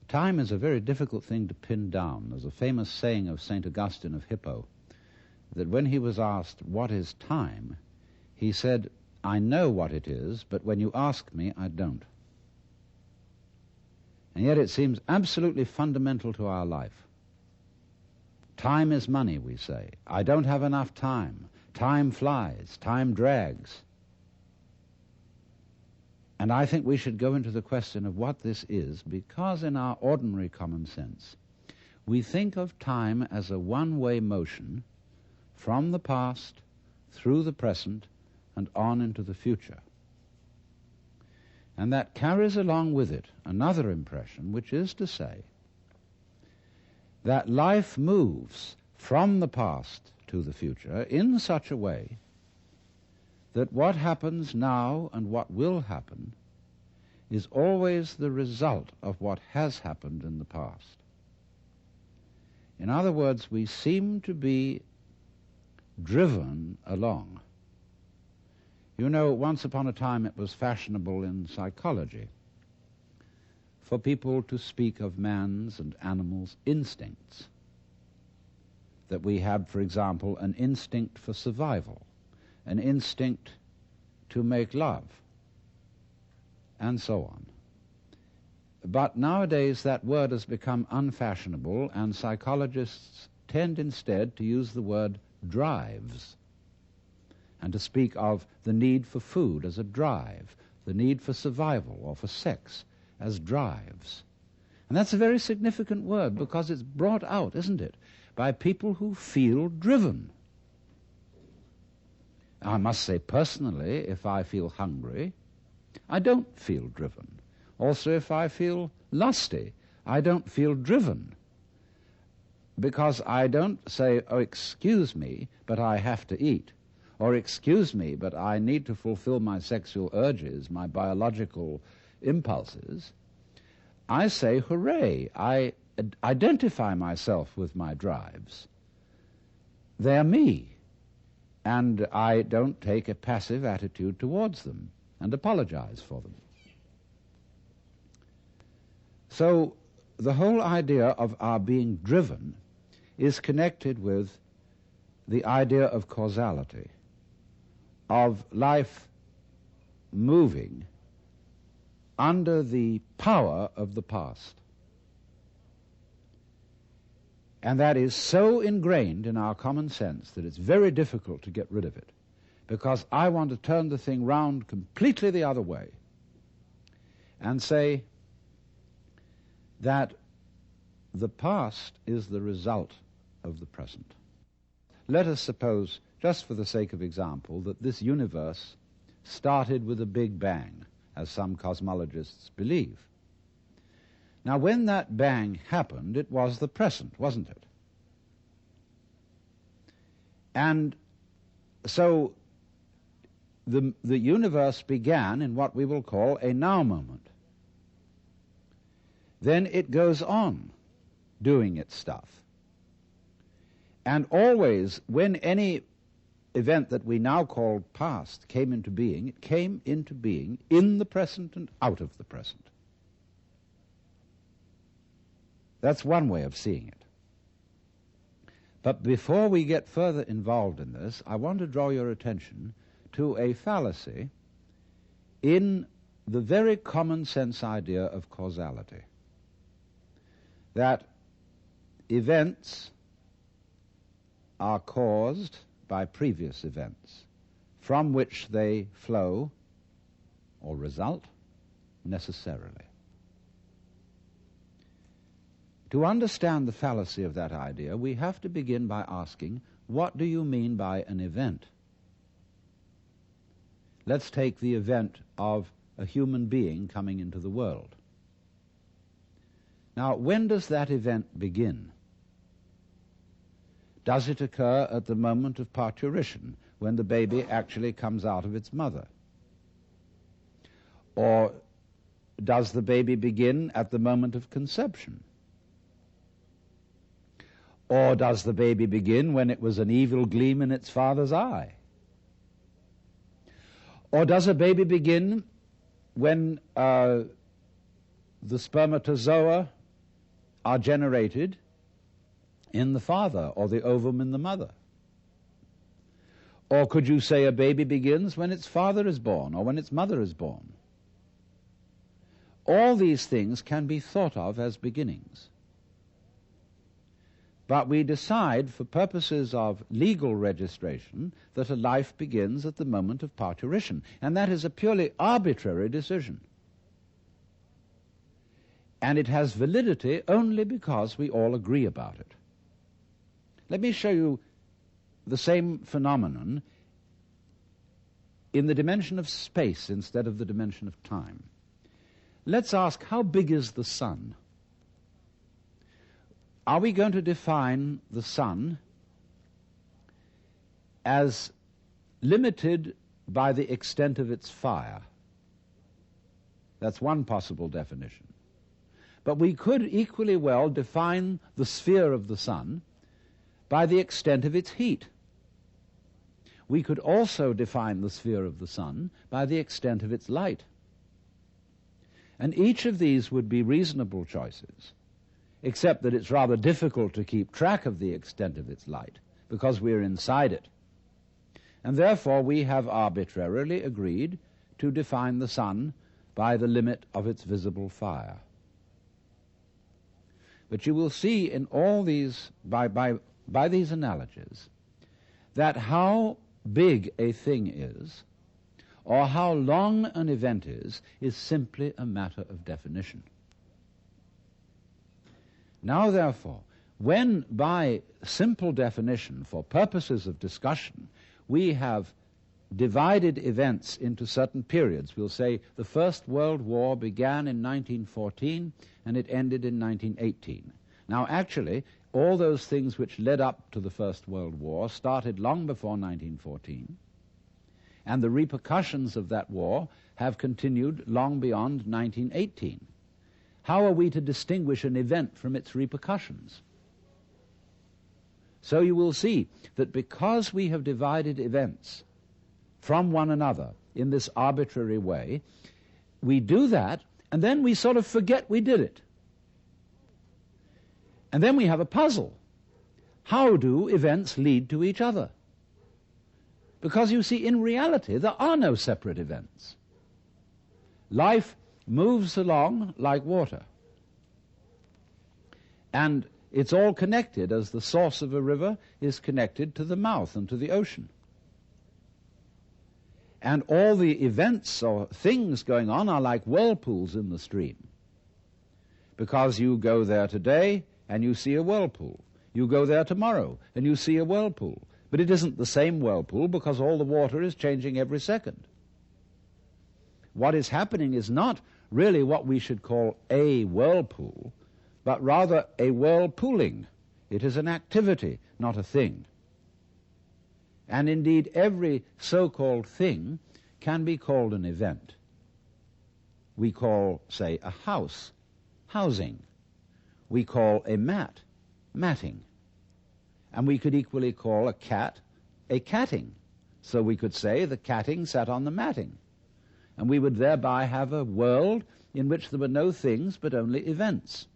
Time is a very difficult thing to pin down. There's a famous saying of St. Augustine of Hippo that when he was asked, "What is time?" he said, "I know what it is, but when you ask me, I don't." And yet it seems absolutely fundamental to our life. Time is money, we say. I don't have enough time. Time flies. Time drags. And I think we should go into the question of what this is, because in our ordinary common sense, we think of time as a one-way motion from the past through the present and on into the future. And that carries along with it another impression, which is to say that life moves from the past to the future in such a way that what happens now and what will happen is always the result of what has happened in the past. In other words, we seem to be driven along. You know, once upon a time it was fashionable in psychology for people to speak of man's and animals' instincts. That we have, for example, an instinct for survival, an instinct to make love, and so on. But nowadays that word has become unfashionable, and psychologists tend instead to use the word drives, and to speak of the need for food as a drive, the need for survival or for sex as drives. And that's a very significant word, because it's brought out, isn't it, by people who feel driven. I must say personally, if I feel hungry, I don't feel driven. Also, if I feel lusty, I don't feel driven, because I don't say, "Oh, excuse me, but I have to eat," or "Excuse me, but I need to fulfill my sexual urges, my biological impulses." I say, "Hooray, I identify myself with my drives. They're me." And I don't take a passive attitude towards them and apologize for them. So the whole idea of our being driven is connected with the idea of causality, of life moving under the power of the past. And that is so ingrained in our common sense that it's very difficult to get rid of it, because I want to turn the thing round completely the other way and say that the past is the result of the present. Let us suppose, just for the sake of example, that this universe started with a big bang, as some cosmologists believe. Now, when that bang happened, it was the present, wasn't it? And so the universe began in what we will call a now moment. Then it goes on doing its stuff. And always, when any event that we now call past came into being, it came into being in the present and out of the present. That's one way of seeing it. But before we get further involved in this, I want to draw your attention to a fallacy in the very common sense idea of causality. That events are caused by previous events, from which they flow or result necessarily. To understand the fallacy of that idea, we have to begin by asking, what do you mean by an event? Let's take the event of a human being coming into the world. Now, when does that event begin? Does it occur at the moment of parturition, when the baby actually comes out of its mother? Or does the baby begin at the moment of conception? Or does the baby begin when it was an evil gleam in its father's eye? Or does a baby begin when the spermatozoa are generated in the father, or the ovum in the mother. Or could you say a baby begins when its father is born, or when its mother is born? All these things can be thought of as beginnings. But we decide, for purposes of legal registration, that a life begins at the moment of parturition, and that is a purely arbitrary decision. And it has validity only because we all agree about it. Let me show you the same phenomenon in the dimension of space instead of the dimension of time. Let's ask, how big is the sun? Are we going to define the sun as limited by the extent of its fire? That's one possible definition. But we could equally well define the sphere of the sun by the extent of its heat. We could also define the sphere of the sun by the extent of its light. And each of these would be reasonable choices, except that it's rather difficult to keep track of the extent of its light, because we're inside it. And therefore we have arbitrarily agreed to define the sun by the limit of its visible fire. But you will see in all these, by these analogies, that how big a thing is, or how long an event is simply a matter of definition. Now, therefore, when by simple definition, for purposes of discussion, we have divided events into certain periods, we'll say the First World War began in 1914 and it ended in 1918. Now, actually, all those things which led up to the First World War started long before 1914, and the repercussions of that war have continued long beyond 1918. How are we to distinguish an event from its repercussions? So you will see that because we have divided events from one another in this arbitrary way, we do that, and then we sort of forget we did it. And then we have a puzzle. How do events lead to each other? Because you see, in reality, there are no separate events. Life moves along like water. And it's all connected, as the source of a river is connected to the mouth and to the ocean. And all the events or things going on are like whirlpools in the stream. Because you go there today and you see a whirlpool. You go there tomorrow and you see a whirlpool. But it isn't the same whirlpool because all the water is changing every second. What is happening is not really what we should call a whirlpool, but rather a whirlpooling. It is an activity, not a thing. And indeed, every so-called thing can be called an event. We call, say, a house, housing. We call a mat, matting. And we could equally call a cat a catting. So we could say the catting sat on the matting. And we would thereby have a world in which there were no things but only events.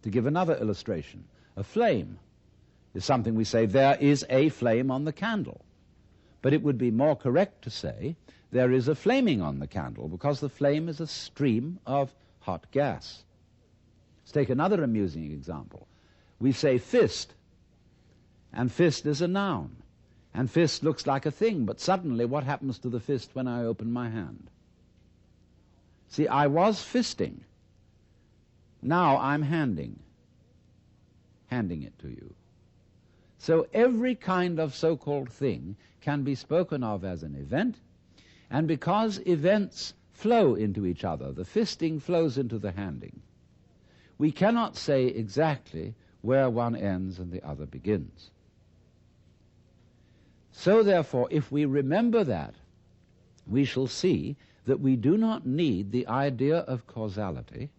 To give another illustration, a flame is something we say, there is a flame on the candle. But it would be more correct to say, there is a flaming on the candle, because the flame is a stream of hot gas. Let's take another amusing example. We say fist, and fist is a noun. And fist looks like a thing, but suddenly what happens to the fist when I open my hand? See, I was fisting. Now I'm handing it to you. So every kind of so-called thing can be spoken of as an event, and because events flow into each other, the fisting flows into the handing, we cannot say exactly where one ends and the other begins. So therefore, if we remember that, we shall see that we do not need the idea of causality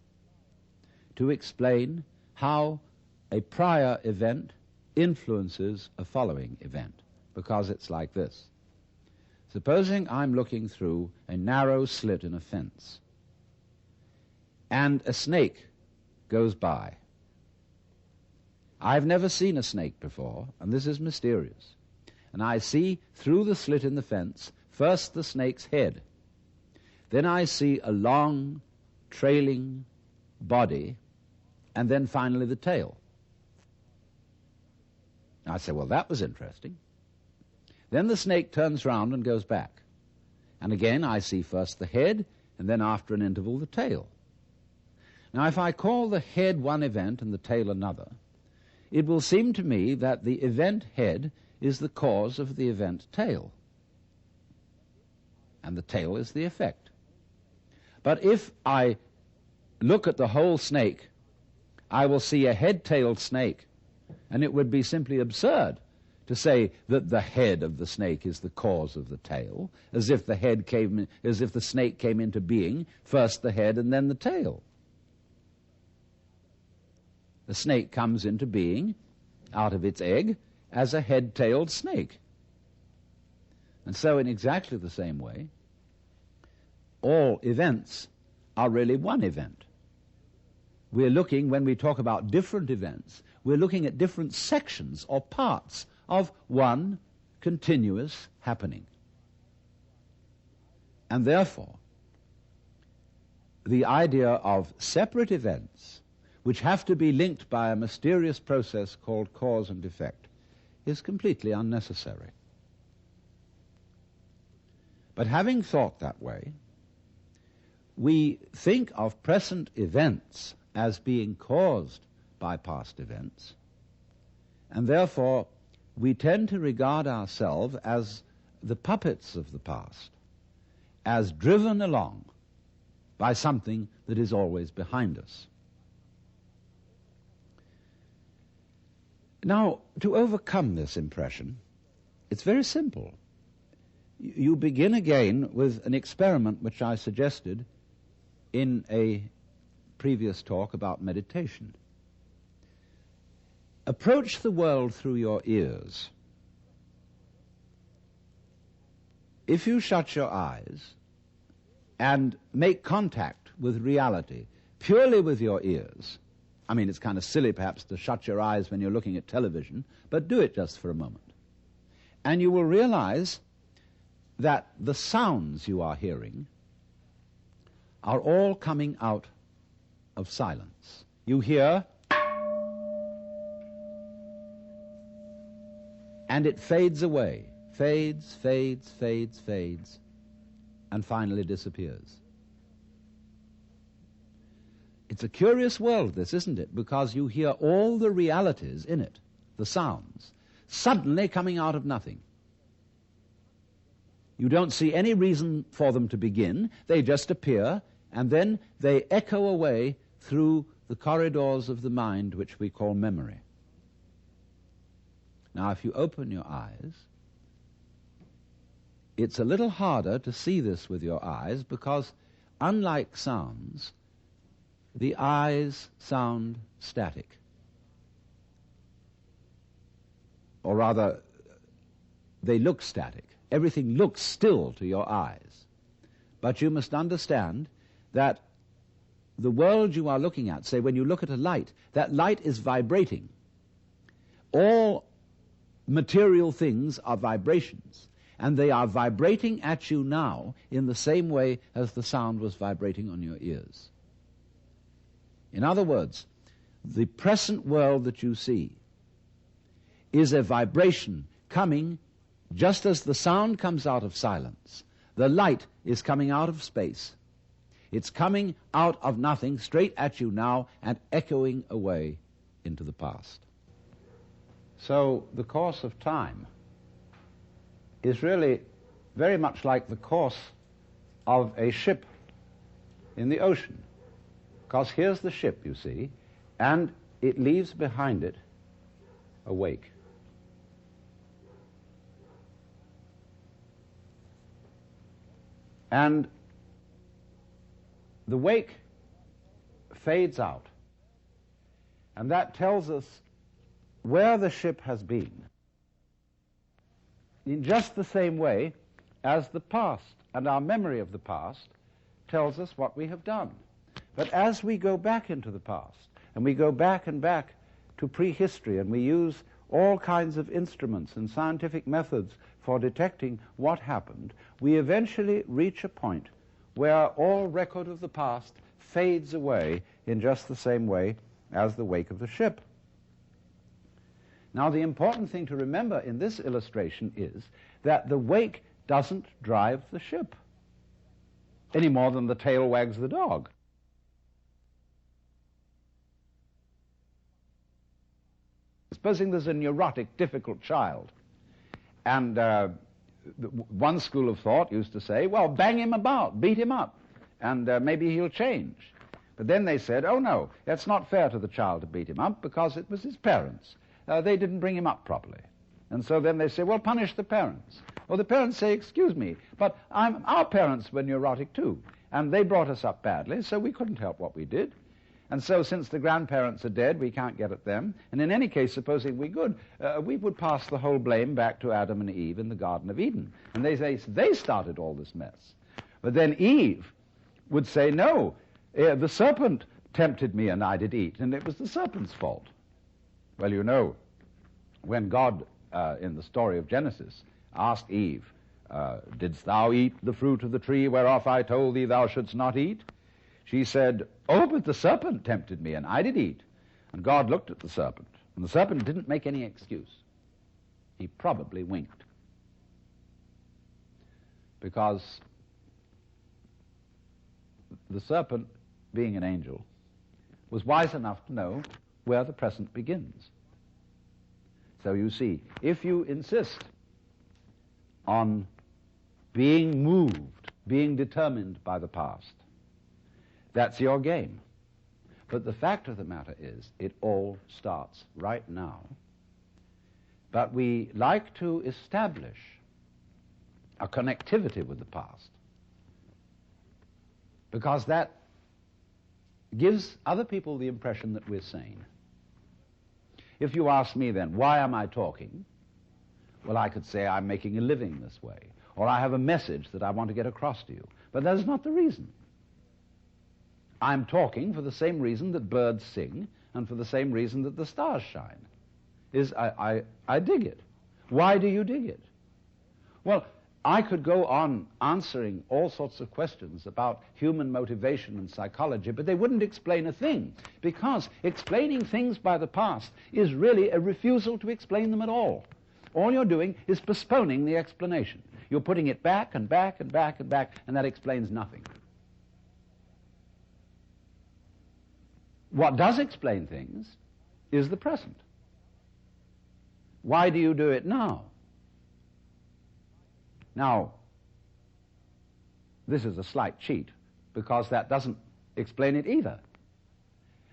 to explain how a prior event influences a following event, because it's like this. Supposing I'm looking through a narrow slit in a fence, and a snake goes by. I've never seen a snake before, and this is mysterious. And I see through the slit in the fence first the snake's head. Then I see a long, trailing body, and then finally the tail. I say, well, that was interesting. Then the snake turns round and goes back. And again I see first the head, and then after an interval the tail. Now, if I call the head one event and the tail another, it will seem to me that the event head is the cause of the event tail, and the tail is the effect. But if I look at the whole snake, I will see a head-tailed snake, and it would be simply absurd to say that the head of the snake is the cause of the tail, as if the snake came into being, first the head and then the tail. The snake comes into being out of its egg as a head-tailed snake. And so in exactly the same way, all events are really one event. We're looking, when we talk about different events, we're looking at different sections or parts of one continuous happening. And therefore, the idea of separate events, which have to be linked by a mysterious process called cause and effect, is completely unnecessary. But having thought that way, we think of present events as being caused by past events, and therefore we tend to regard ourselves as the puppets of the past, as driven along by something that is always behind us. Now, to overcome this impression, it's very simple. You begin again with an experiment which I suggested in a previous talk about meditation. Approach the world through your ears. If you shut your eyes and make contact with reality purely with your ears, I mean, it's kind of silly perhaps to shut your eyes when you're looking at television, but do it just for a moment. And you will realize that the sounds you are hearing are all coming out of silence. You hear, and it fades away, fades, fades, fades, fades, and finally disappears. It's a curious world, this, isn't it? Because you hear all the realities in it, the sounds, suddenly coming out of nothing. You don't see any reason for them to begin. They just appear, and then they echo away through the corridors of the mind, which we call memory. Now, if you open your eyes, it's a little harder to see this with your eyes because, unlike sounds, the eyes sound static. Or rather, they look static. Everything looks still to your eyes. But you must understand that the world you are looking at, say when you look at a light, that light is vibrating. All material things are vibrations, and they are vibrating at you now in the same way as the sound was vibrating on your ears. In other words, the present world that you see is a vibration coming just as the sound comes out of silence. The light is coming out of space. It's coming out of nothing straight at you now and echoing away into the past. So the course of time is really very much like the course of a ship in the ocean. Because here's the ship, you see, and it leaves behind it a wake. And the wake fades out, and that tells us where the ship has been, in just the same way as the past and our memory of the past tells us what we have done. But as we go back into the past, and we go back and back to prehistory, and we use all kinds of instruments and scientific methods for detecting what happened, we eventually reach a point where all record of the past fades away in just the same way as the wake of the ship. Now, the important thing to remember in this illustration is that the wake doesn't drive the ship any more than the tail wags the dog. Supposing there's a neurotic, difficult child, and one school of thought used to say, well, bang him about, beat him up, and maybe he'll change. But then they said, oh no, it's not fair to the child to beat him up because it was his parents. They didn't bring him up properly. And so then they say, well, punish the parents. Well, the parents say, excuse me, but our parents were neurotic too, and they brought us up badly, so we couldn't help what we did. And so since the grandparents are dead, we can't get at them. And in any case, supposing we could, we would pass the whole blame back to Adam and Eve in the Garden of Eden. And they say they started all this mess. But then Eve would say, no, the serpent tempted me and I did eat, and it was the serpent's fault. Well, you know, when God, in the story of Genesis, asked Eve, didst thou eat the fruit of the tree whereof I told thee thou shouldst not eat? She said, oh, but the serpent tempted me, and I did eat. And God looked at the serpent, and the serpent didn't make any excuse. He probably winked. Because the serpent, being an angel, was wise enough to know where the present begins. So you see, if you insist on being moved, being determined by the past, that's your game. But the fact of the matter is, it all starts right now. But we like to establish a connectivity with the past because that gives other people the impression that we're sane. If you ask me then, why am I talking? Well, I could say I'm making a living this way, or I have a message that I want to get across to you. But that is not the reason. I'm talking for the same reason that birds sing and for the same reason that the stars shine. I dig it. Why do you dig it? Well, I could go on answering all sorts of questions about human motivation and psychology, but they wouldn't explain a thing, because explaining things by the past is really a refusal to explain them at all. All you're doing is postponing the explanation. You're putting it back and back and back and back, and that explains nothing. What does explain things is the present. Why do you do it now? Now, this is a slight cheat, because that doesn't explain it either.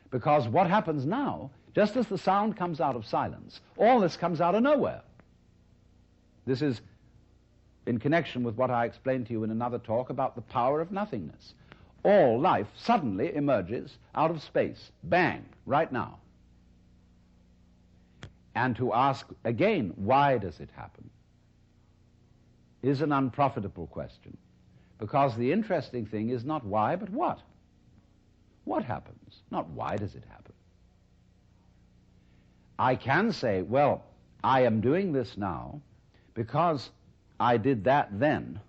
Because what happens now, just as the sound comes out of silence, all this comes out of nowhere. This is in connection with what I explained to you in another talk about the power of nothingness. All life suddenly emerges out of space, bang, right now. And to ask again, why does it happen, is an unprofitable question, because the interesting thing is not why, but what. What happens? Not why does it happen. I can say, well, I am doing this now because I did that then,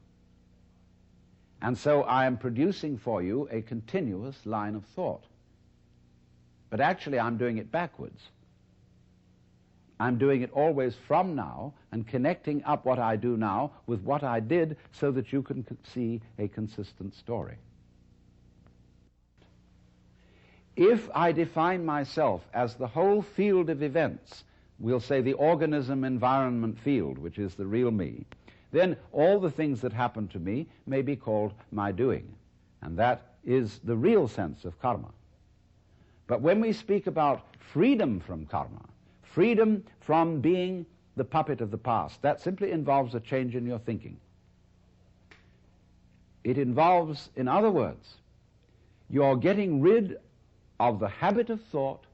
and so I am producing for you a continuous line of thought. But actually I'm doing it backwards. I'm doing it always from now and connecting up what I do now with what I did so that you can see a consistent story. If I define myself as the whole field of events, we'll say the organism-environment field, which is the real me, then all the things that happen to me may be called my doing. And that is the real sense of karma. But when we speak about freedom from karma, freedom from being the puppet of the past, that simply involves a change in your thinking. It involves, in other words, you're getting rid of the habit of thought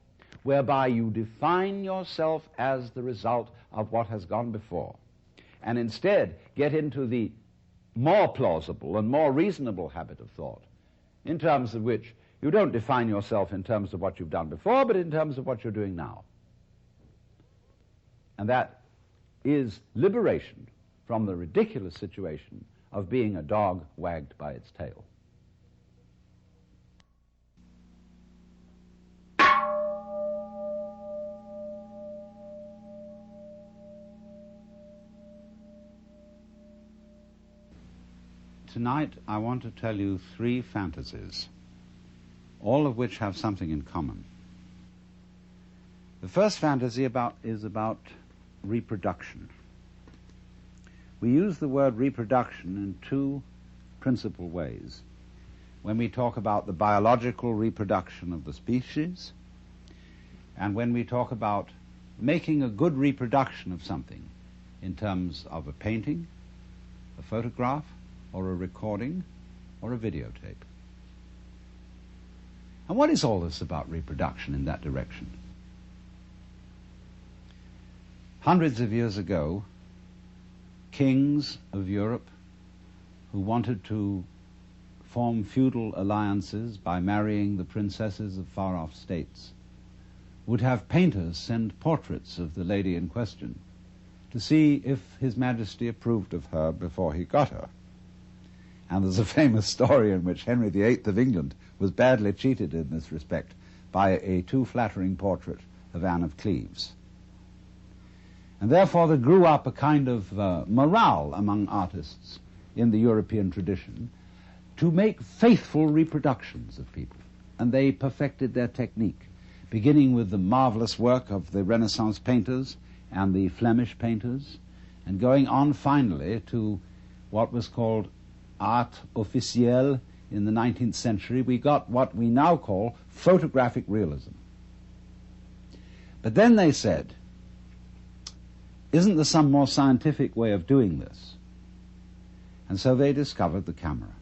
whereby you define yourself as the result of what has gone before, and instead get into the more plausible and more reasonable habit of thought, in terms of which you don't define yourself in terms of what you've done before, but in terms of what you're doing now. And that is liberation from the ridiculous situation of being a dog wagged by its tail. Tonight I want to tell you 3 fantasies, all of which have something in common. The first fantasy is about reproduction. We use the word reproduction in 2 principal ways. When we talk about the biological reproduction of the species, and when we talk about making a good reproduction of something in terms of a painting, a photograph, or a recording, or a videotape. And what is all this about reproduction in that direction? Hundreds of years ago, kings of Europe who wanted to form feudal alliances by marrying the princesses of far-off states would have painters send portraits of the lady in question to see if His Majesty approved of her before he got her. And there's a famous story in which Henry VIII of England was badly cheated in this respect by a too flattering portrait of Anne of Cleves. And therefore there grew up a kind of morale among artists in the European tradition to make faithful reproductions of people. And they perfected their technique, beginning with the marvelous work of the Renaissance painters and the Flemish painters, and going on finally to what was called art officielle in the 19th century. We got what we now call photographic realism. But then they said, isn't there some more scientific way of doing this? And so they discovered the camera.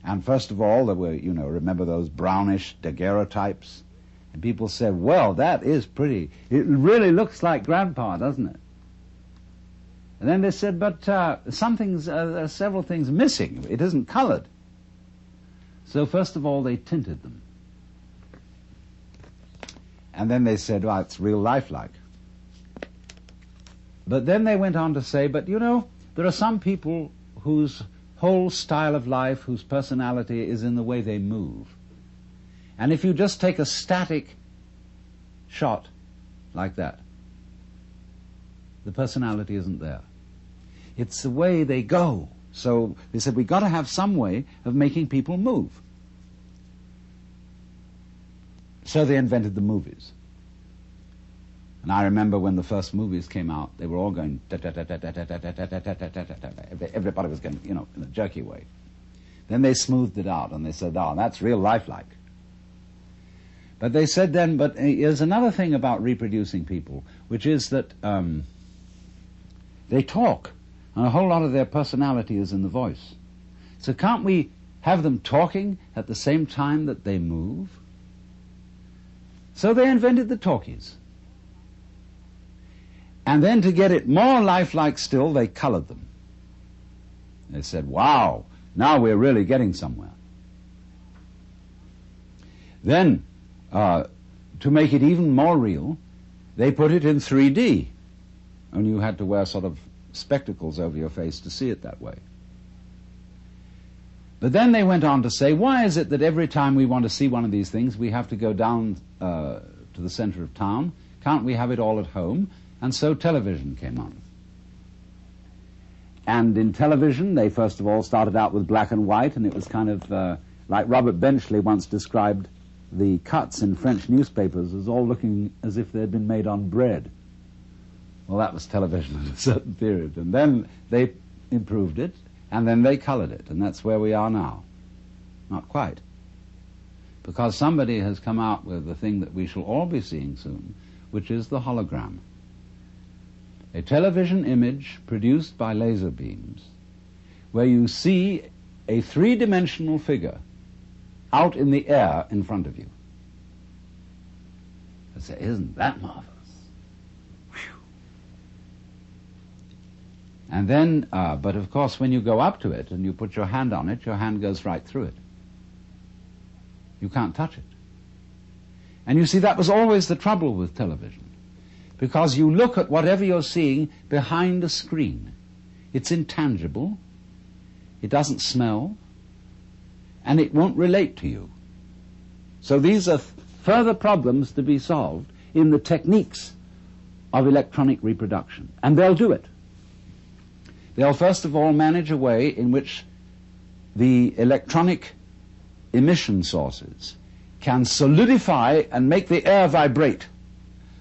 And first of all, there were, remember those brownish daguerreotypes? And people said, well, that is pretty. It really looks like Grandpa, doesn't it? And then they said, but there are several things missing. It isn't colored. So first of all, they tinted them. And then they said, well, it's real lifelike. But then they went on to say, but there are some people whose whole style of life, whose personality is in the way they move. And if you just take a static shot like that, the personality isn't there. It's the way they go. So they said, we've got to have some way of making people move. So they invented the movies. And I remember when the first movies came out, they were all going everybody was going, in a jerky way. Then they smoothed it out and they said, oh, that's real lifelike. But they said then, but there's another thing about reproducing people, which is that they talk, and a whole lot of their personality is in the voice. So can't we have them talking at the same time that they move? So they invented the talkies. And then to get it more lifelike still, they colored them. They said, wow, now we're really getting somewhere. Then, to make it even more real, they put it in 3D. And you had to wear sort of spectacles over your face to see it that way. But then they went on to say, why is it that every time we want to see one of these things, we have to go down to the center of town? Can't we have it all at home? And so television came on. And in television, they first of all started out with black and white, and it was kind of like Robert Benchley once described the cuts in French newspapers as all looking as if they'd been made on bread. Well, that was television in a certain period. And then they improved it, and then they colored it, and that's where we are now. Not quite. Because somebody has come out with the thing that we shall all be seeing soon, which is the hologram. A television image produced by laser beams where you see a 3-dimensional figure out in the air in front of you. I say, isn't that marvelous? Whew. And then, but of course, when you go up to it and you put your hand on it, your hand goes right through it. You can't touch it. And you see, that was always the trouble with television. because you look at whatever you're seeing behind a screen. It's intangible, it doesn't smell, and it won't relate to you. So these are further problems to be solved in the techniques of electronic reproduction. And they'll do it. They'll first of all manage a way in which the electronic emission sources can solidify and make the air vibrate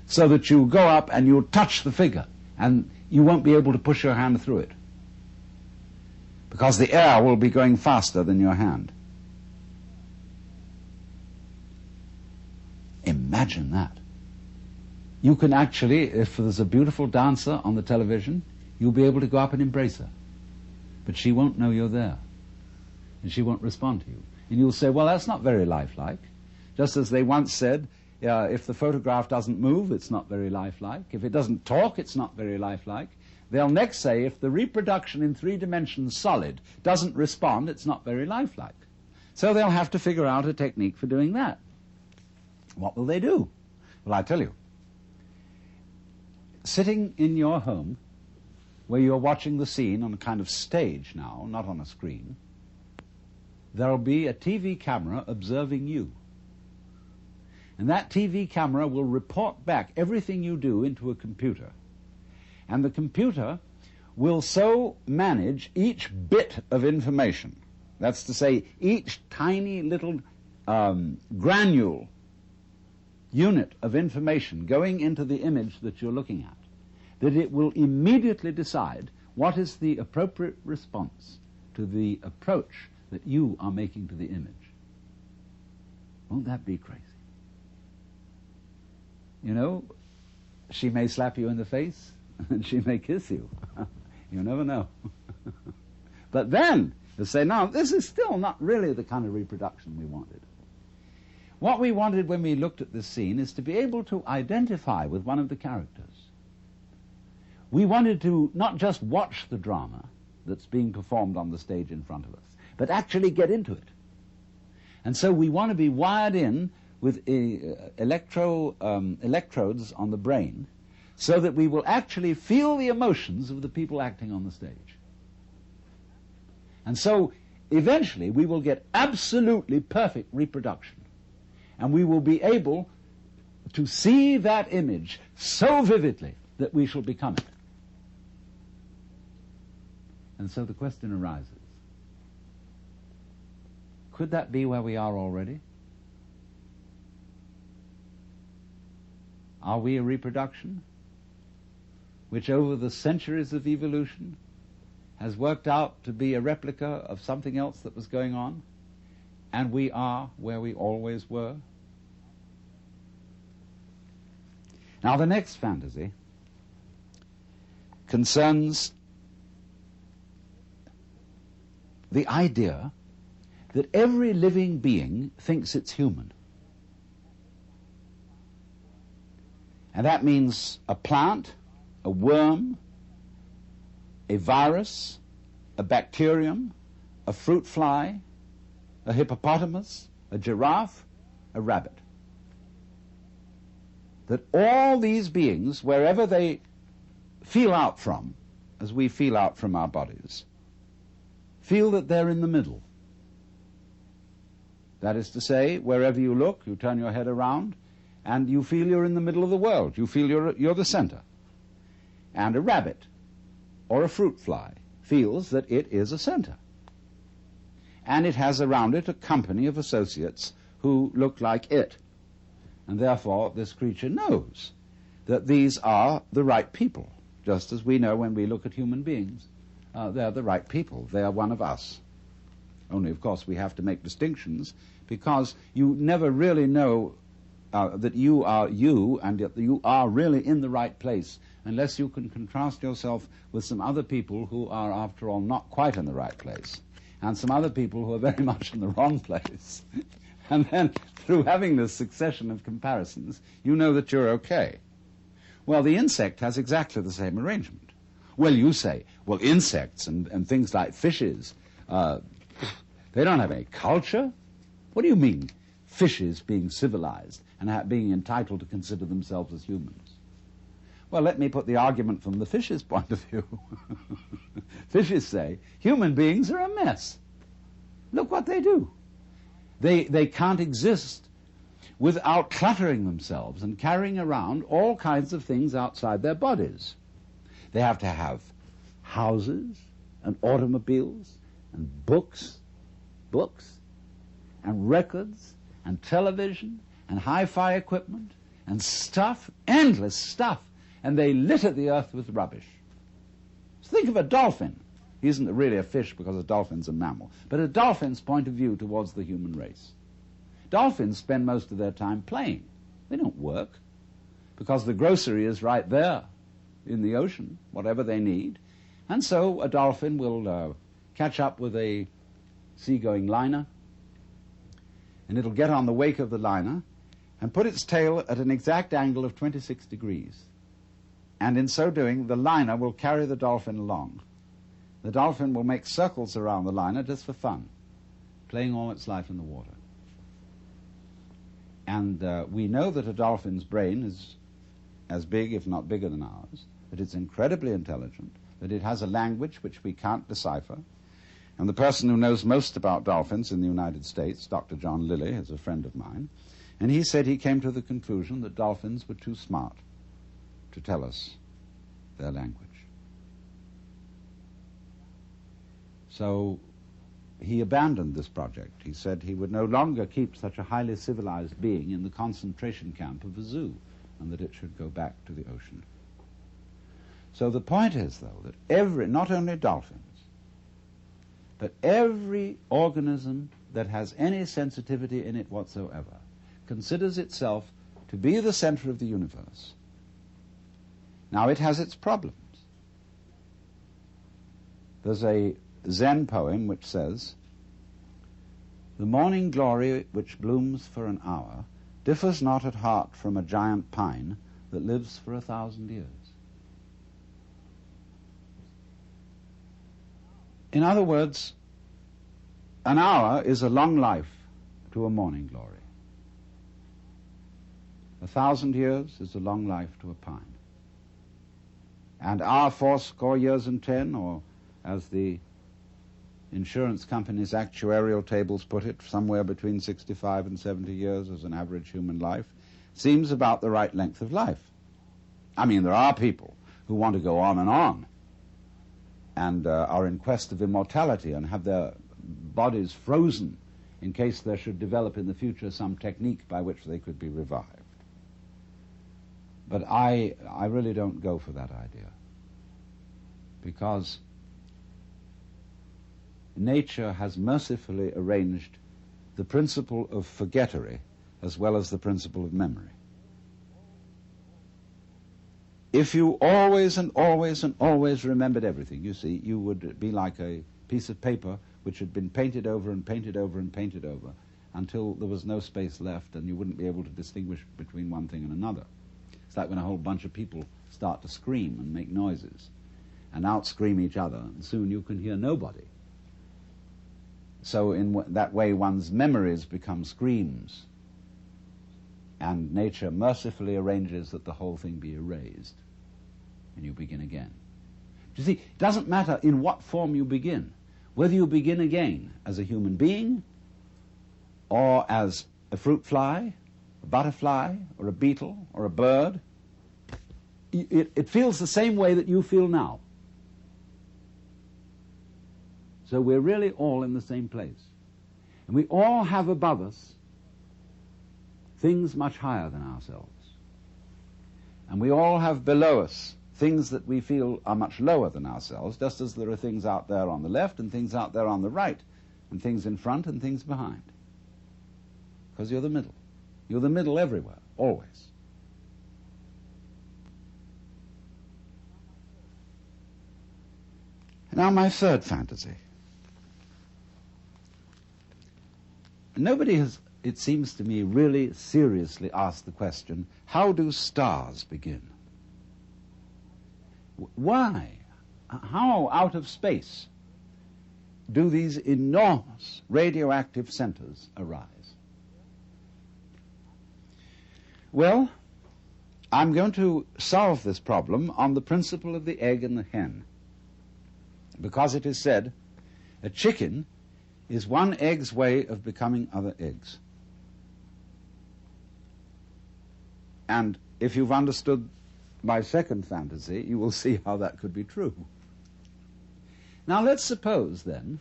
so that you go up and you touch the figure and you won't be able to push your hand through it because the air will be going faster than your hand. Imagine that. You can actually, if there's a beautiful dancer on the television, you'll be able to go up and embrace her. But she won't know you're there. And she won't respond to you. And you'll say, well, that's not very lifelike. Just as they once said, if the photograph doesn't move, it's not very lifelike. If it doesn't talk, it's not very lifelike. They'll next say, if the reproduction in 3 dimensions solid doesn't respond, it's not very lifelike. So they'll have to figure out a technique for doing that. What will they do? Well, I tell you. Sitting in your home, where you're watching the scene on a kind of stage now, not on a screen, there'll be a TV camera observing you. And that TV camera will report back everything you do into a computer. And the computer will so manage each bit of information, that's to say, each tiny little granule unit of information going into the image that you're looking at, that it will immediately decide what is the appropriate response to the approach that you are making to the image. Won't that be crazy? You know, she may slap you in the face and she may kiss you. You never know. But then you say, no, this is still not really the kind of reproduction we wanted. What we wanted when we looked at this scene is to be able to identify with one of the characters. We wanted to not just watch the drama that's being performed on the stage in front of us, but actually get into it. And so we want to be wired in with electrodes on the brain so that we will actually feel the emotions of the people acting on the stage. And so eventually we will get absolutely perfect reproduction. And we will be able to see that image so vividly that we shall become it. And so the question arises, could that be where we are already? Are we a reproduction which over the centuries of evolution has worked out to be a replica of something else that was going on, and we are where we always were? Now the next fantasy concerns the idea that every living being thinks it's human. And that means a plant, a worm, a virus, a bacterium, a fruit fly, a hippopotamus, a giraffe, a rabbit. That all these beings, wherever they feel out from, as we feel out from our bodies, feel that they're in the middle. That is to say, wherever you look, you turn your head around, and you feel you're in the middle of the world. You feel you're the center. And a rabbit or a fruit fly feels that it is a center. And it has around it a company of associates who look like it. And therefore, this creature knows that these are the right people, just as we know when we look at human beings. They're the right people. They are one of us. Only, of course, we have to make distinctions because you never really know that you are you and that you are really in the right place unless you can contrast yourself with some other people who are, after all, not quite in the right place, and some other people who are very much in the wrong place. And then, through having this succession of comparisons, you know that you're okay. Well, the insect has exactly the same arrangement. Well, you say, well, insects and things like fishes, they don't have any culture? What do you mean, fishes being civilized and being entitled to consider themselves as humans? Well, let me put the argument from the fish's point of view. Fishes say, human beings are a mess. Look what they do. They can't exist without cluttering themselves and carrying around all kinds of things outside their bodies. They have to have houses and automobiles and books, and records and television and hi-fi equipment and stuff, endless stuff, and they litter the earth with rubbish. So think of a dolphin. He isn't really a fish because a dolphin's a mammal, but a dolphin's point of view towards the human race. Dolphins spend most of their time playing. They don't work because the grocery is right there in the ocean, whatever they need. And so a dolphin will catch up with a seagoing liner, and it'll get on the wake of the liner and put its tail at an exact angle of 26 degrees. And in so doing, the liner will carry the dolphin along. The dolphin will make circles around the liner just for fun, playing all its life in the water. And we know that a dolphin's brain is as big, if not bigger than ours, that it's incredibly intelligent, that it has a language which we can't decipher. And the person who knows most about dolphins in the United States, Dr. John Lilly, is a friend of mine, and he said he came to the conclusion that dolphins were too smart to tell us their language. So he abandoned this project. He said he would no longer keep such a highly civilized being in the concentration camp of a zoo, and that it should go back to the ocean. So the point is, though, that not only dolphins, but every organism that has any sensitivity in it whatsoever considers itself to be the center of the universe. Now, it has its problems. There's a Zen poem which says, "The morning glory which blooms for an hour differs not at heart from a giant pine that lives for 1,000 years." In other words, an hour is a long life to a morning glory. 1,000 years is a long life to a pine. And our 80 years and 10, or as the insurance company's actuarial tables put it, somewhere between 65 and 70 years as an average human life, seems about the right length of life. I mean, there are people who want to go on and are in quest of immortality and have their bodies frozen in case there should develop in the future some technique by which they could be revived. But I really don't go for that idea, because nature has mercifully arranged the principle of forgettery as well as the principle of memory. If you always and always and always remembered everything, you see, you would be like a piece of paper which had been painted over and painted over and painted over until there was no space left, and you wouldn't be able to distinguish between one thing and another. It's like when a whole bunch of people start to scream and make noises and out-scream each other, and soon you can hear nobody. So in that way one's memories become screams, and nature mercifully arranges that the whole thing be erased, and you begin again. You see, it doesn't matter in what form you begin, whether you begin again as a human being, or as a fruit fly, a butterfly, or a beetle, or a bird. It feels the same way that you feel now. So we're really all in the same place. And we all have above us things much higher than ourselves. And we all have below us things that we feel are much lower than ourselves, just as there are things out there on the left and things out there on the right, and things in front and things behind. Because you're the middle. You're the middle everywhere, always. Now my third fantasy. Nobody has, it seems to me, really seriously asked the question, how do stars begin? Why? How out of space do these enormous radioactive centers arise? Well, I'm going to solve this problem on the principle of the egg and the hen, because it is said a chicken is one egg's way of becoming other eggs. And if you've understood my second fantasy, you will see how that could be true. Now let's suppose then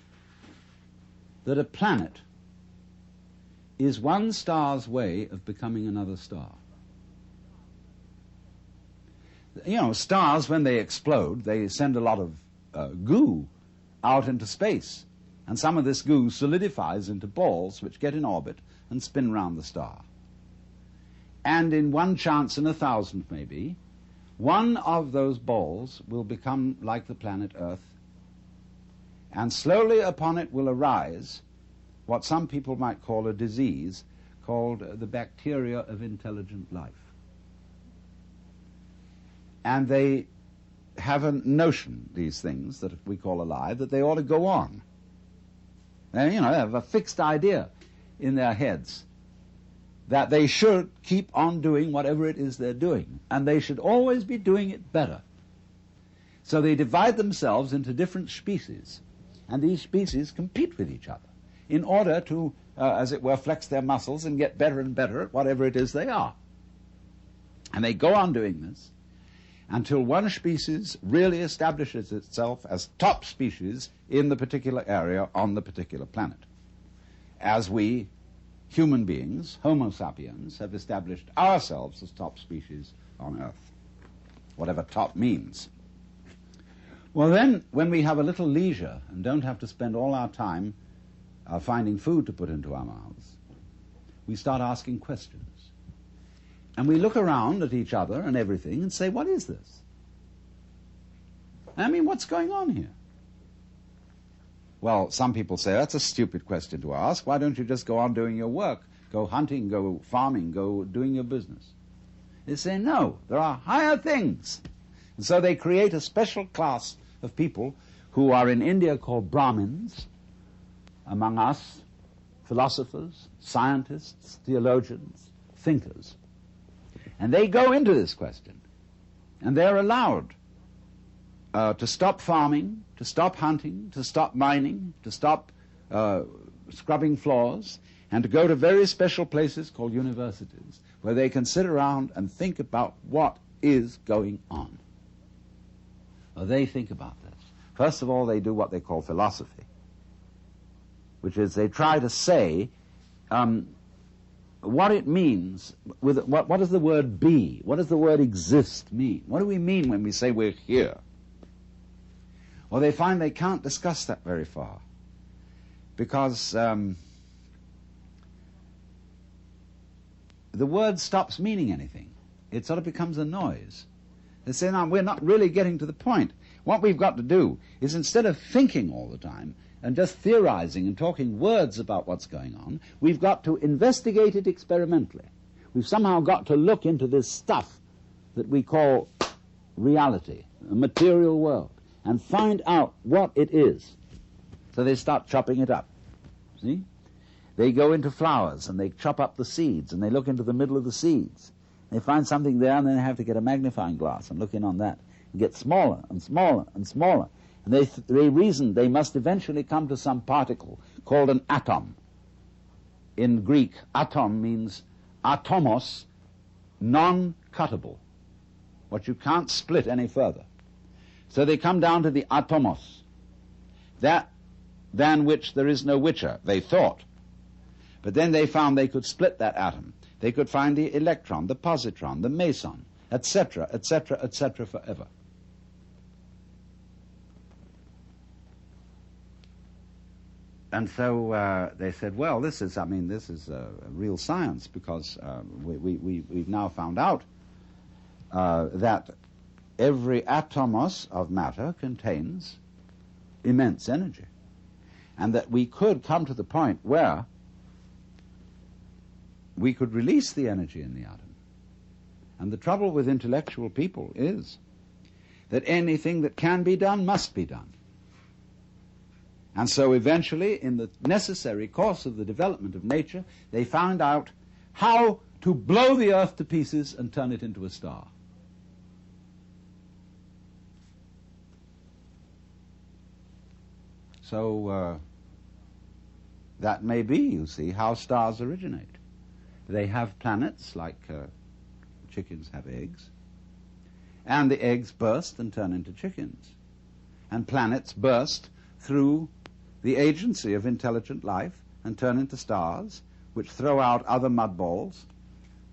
that a planet is one star's way of becoming another star. You know, stars, when they explode, they send a lot of goo out into space. And some of this goo solidifies into balls which get in orbit and spin round the star. And in one chance in 1,000 maybe, one of those balls will become like the planet Earth, and slowly upon it will arise what some people might call a disease called the bacteria of intelligent life. And they have a notion, these things that we call alive, that they ought to go on. And, you know, they have a fixed idea in their heads that they should keep on doing whatever it is they're doing, and they should always be doing it better. So they divide themselves into different species, and these species compete with each other in order to, as it were, flex their muscles and get better and better at whatever it is they are. And they go on doing this until one species really establishes itself as top species in the particular area on the particular planet. As we, human beings, Homo sapiens, have established ourselves as top species on Earth, whatever top means. Well then, when we have a little leisure and don't have to spend all our time finding food to put into our mouths, we start asking questions. And we look around at each other and everything and say, what is this? I mean, what's going on here? Well, some people say, that's a stupid question to ask. Why don't you just go on doing your work? Go hunting, go farming, go doing your business. They say, no, there are higher things. And so they create a special class of people who are in India called Brahmins, among us, philosophers, scientists, theologians, thinkers. And they go into this question, and they're allowed to stop farming, to stop hunting, to stop mining, to stop scrubbing floors, and to go to very special places called universities, where they can sit around and think about what is going on. Well, they think about this. First of all, they do what they call philosophy, which is they try to say what it means, what does the word be? What does the word exist mean? What do we mean when we say we're here? Well, they find they can't discuss that very far, because the word stops meaning anything. It sort of becomes a noise. They say, now, we're not really getting to the point. What we've got to do is, instead of thinking all the time and just theorizing and talking words about what's going on, we've got to investigate it experimentally. We've somehow got to look into this stuff that we call reality, a material world, and find out what it is. So they start chopping it up. See? They go into flowers and they chop up the seeds and they look into the middle of the seeds. They find something there and then they have to get a magnifying glass and look in on that and get smaller and smaller and smaller. And they reason they must eventually come to some particle called an atom. In Greek, atom means atomos, non-cuttable, what you can't split any further. So they come down to the atomos, that than which there is no whicher, they thought. But then they found they could split that atom. They could find the electron, the positron, the meson, etc., etc., etc., forever. And so they said, well, this is real science, because we've now found out that every atomos of matter contains immense energy, and that we could come to the point where we could release the energy in the atom. And the trouble with intellectual people is that anything that can be done must be done. And so eventually, in the necessary course of the development of nature, they found out how to blow the earth to pieces and turn it into a star. So that may be, you see, how stars originate. They have planets, like chickens have eggs, and the eggs burst and turn into chickens. And planets burst through the agency of intelligent life and turn into stars, which throw out other mud balls,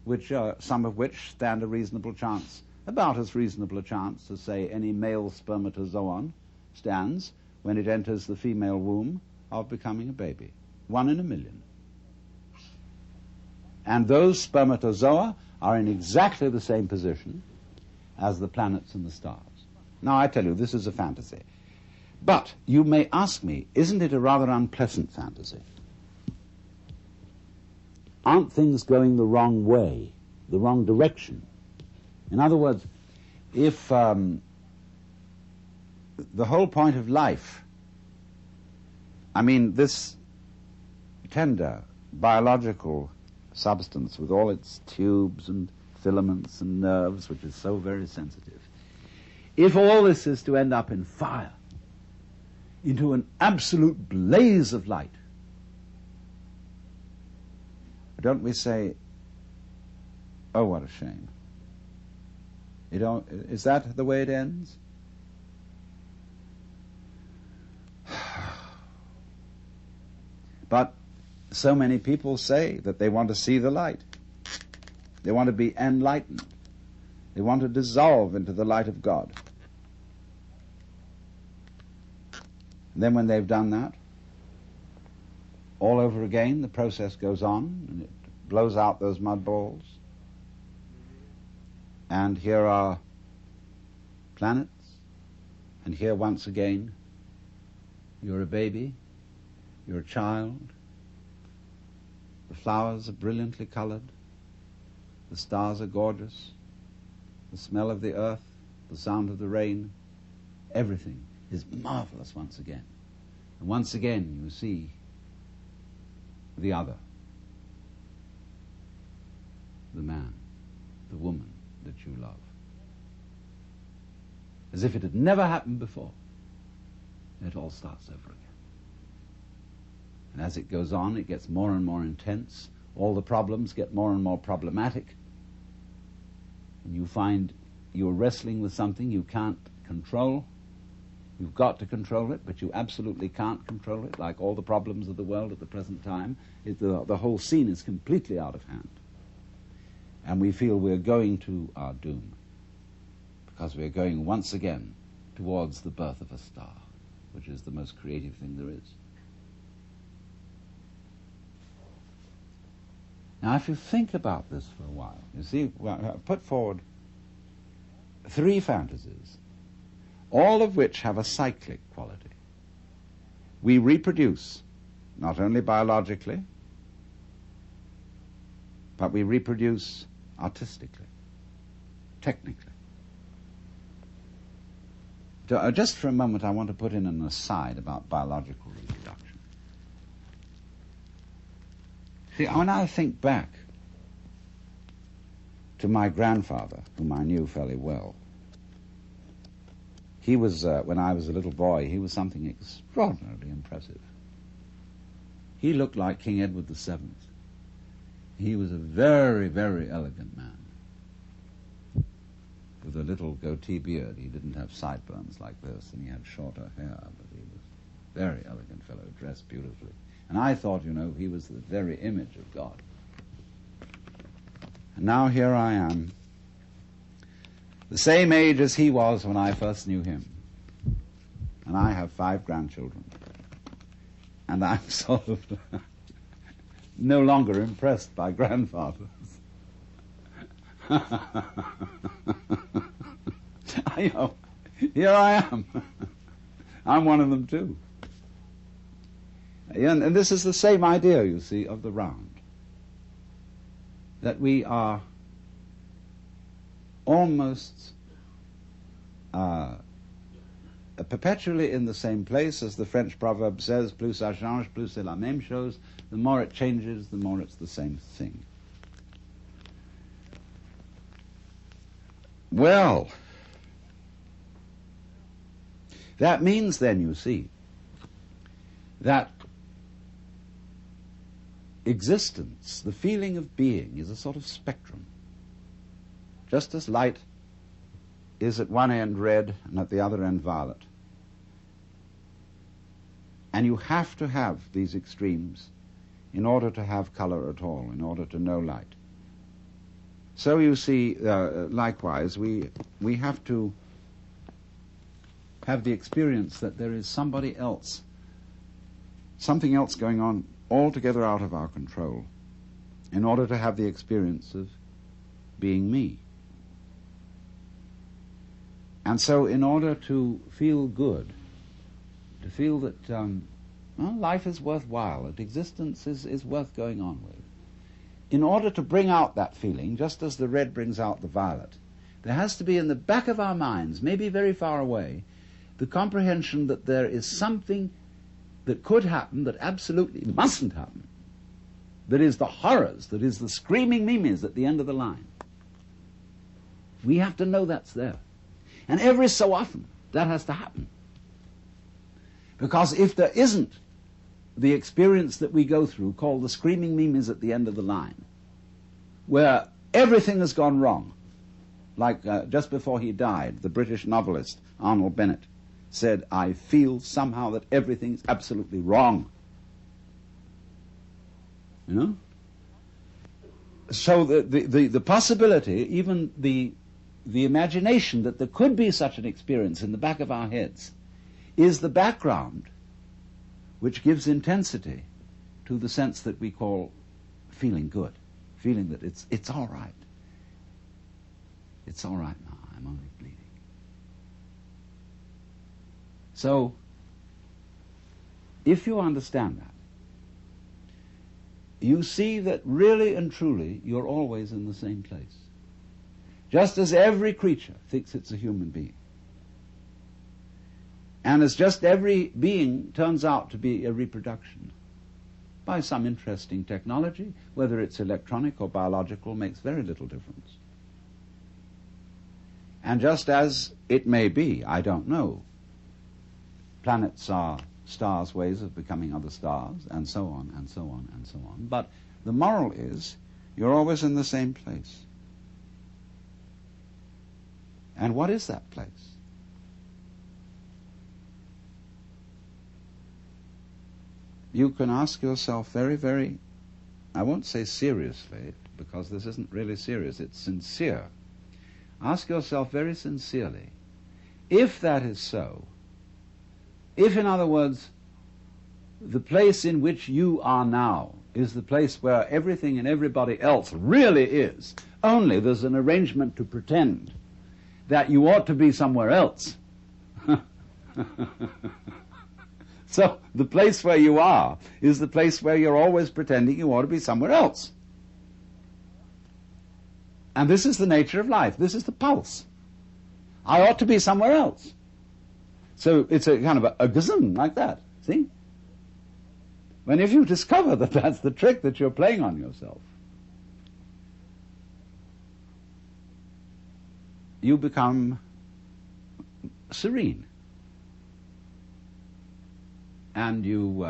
which some of which stand a reasonable chance, about as reasonable a chance as, say, any male spermatozoon stands when it enters the female womb of becoming a baby. 1 in a million. And those spermatozoa are in exactly the same position as the planets and the stars. Now, I tell you, this is a fantasy. But you may ask me, isn't it a rather unpleasant fantasy? Aren't things going the wrong way, the wrong direction? In other words, if the whole point of life, I mean, this tender biological substance with all its tubes and filaments and nerves, which is so very sensitive, if all this is to end up in fire, into an absolute blaze of light, don't we say, oh, what a shame? Is that the way it ends? But so many people say that they want to see the light. They want to be enlightened. They want to dissolve into the light of God. And then when they've done that, all over again, the process goes on, and it blows out those mud balls. And here are planets, and here once again, you're a baby, you're a child, the flowers are brilliantly colored, the stars are gorgeous, the smell of the earth, the sound of the rain, everything is marvelous once again. And once again you see the other, the man, the woman that you love. As if it had never happened before. It all starts over again. And as it goes on, it gets more and more intense. All the problems get more and more problematic. And you find you're wrestling with something you can't control. You've got to control it, but you absolutely can't control it, like all the problems of the world at the present time. The whole scene is completely out of hand. And we feel we're going to our doom, because we're going once again towards the birth of a star, which is the most creative thing there is. Now, if you think about this for a while, you see, well, put forward 3 fantasies, all of which have a cyclic quality. We reproduce, not only biologically, but we reproduce artistically, technically. Just for a moment, I want to put in an aside about biological reproduction. See, when I think back to my grandfather, whom I knew fairly well, he was, when I was a little boy, he was something extraordinarily impressive. He looked like King Edward VII. He was a very, very elegant man, with a little goatee beard. He didn't have sideburns like this, and he had shorter hair, but he was a very elegant fellow, dressed beautifully. And I thought, he was the very image of God. And now here I am, the same age as he was when I first knew him. And I have 5 grandchildren. And I'm sort of no longer impressed by grandfathers. Here I am. I'm one of them too. And this is the same idea, you see, of the round. That we are almost perpetually in the same place, as the French proverb says, plus ça change, plus c'est la même chose. The more it changes, the more it's the same thing. Well, that means then, you see, that existence, the feeling of being, is a sort of spectrum. Just as light is at one end red and at the other end violet. And you have to have these extremes in order to have color at all, in order to know light. So you see, likewise, we have to have the experience that there is somebody else, something else going on altogether out of our control, in order to have the experience of being me. And so in order to feel good, to feel that life is worthwhile, that existence is worth going on with, in order to bring out that feeling, just as the red brings out the violet, there has to be in the back of our minds, maybe very far away, the comprehension that there is something that could happen that absolutely mustn't happen, that is the horrors, that is the screaming mimes at the end of the line. We have to know that's there. And every so often, that has to happen. Because if there isn't the experience that we go through, called the screaming mimes at the end of the line, where everything has gone wrong, like just before he died, the British novelist Arnold Bennett said, "I feel somehow that everything's absolutely wrong." You know? So the possibility, even the imagination that there could be such an experience in the back of our heads, is the background which gives intensity to the sense that we call feeling good, feeling that it's all right. It's all right now, I'm only bleeding. So, if you understand that, you see that really and truly you're always in the same place. Just as every creature thinks it's a human being. And as just every being turns out to be a reproduction by some interesting technology, whether it's electronic or biological, makes very little difference. And just as it may be, I don't know, planets are stars' ways of becoming other stars, and so on, and so on, and so on. But the moral is, you're always in the same place. And what is that place? You can ask yourself very, very, I won't say seriously, because this isn't really serious, it's sincere. Ask yourself very sincerely, if that is so, if, in other words, the place in which you are now is the place where everything and everybody else really is, only there's an arrangement to pretend that you ought to be somewhere else. So the place where you are is the place where you're always pretending you ought to be somewhere else. And this is the nature of life. This is the pulse. I ought to be somewhere else. So it's a kind of a gazum like that, see? When if you discover that that's the trick that you're playing on yourself, you become serene. And you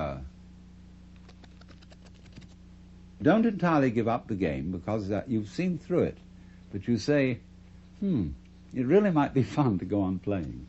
don't entirely give up the game because you've seen through it. But you say, it really might be fun to go on playing.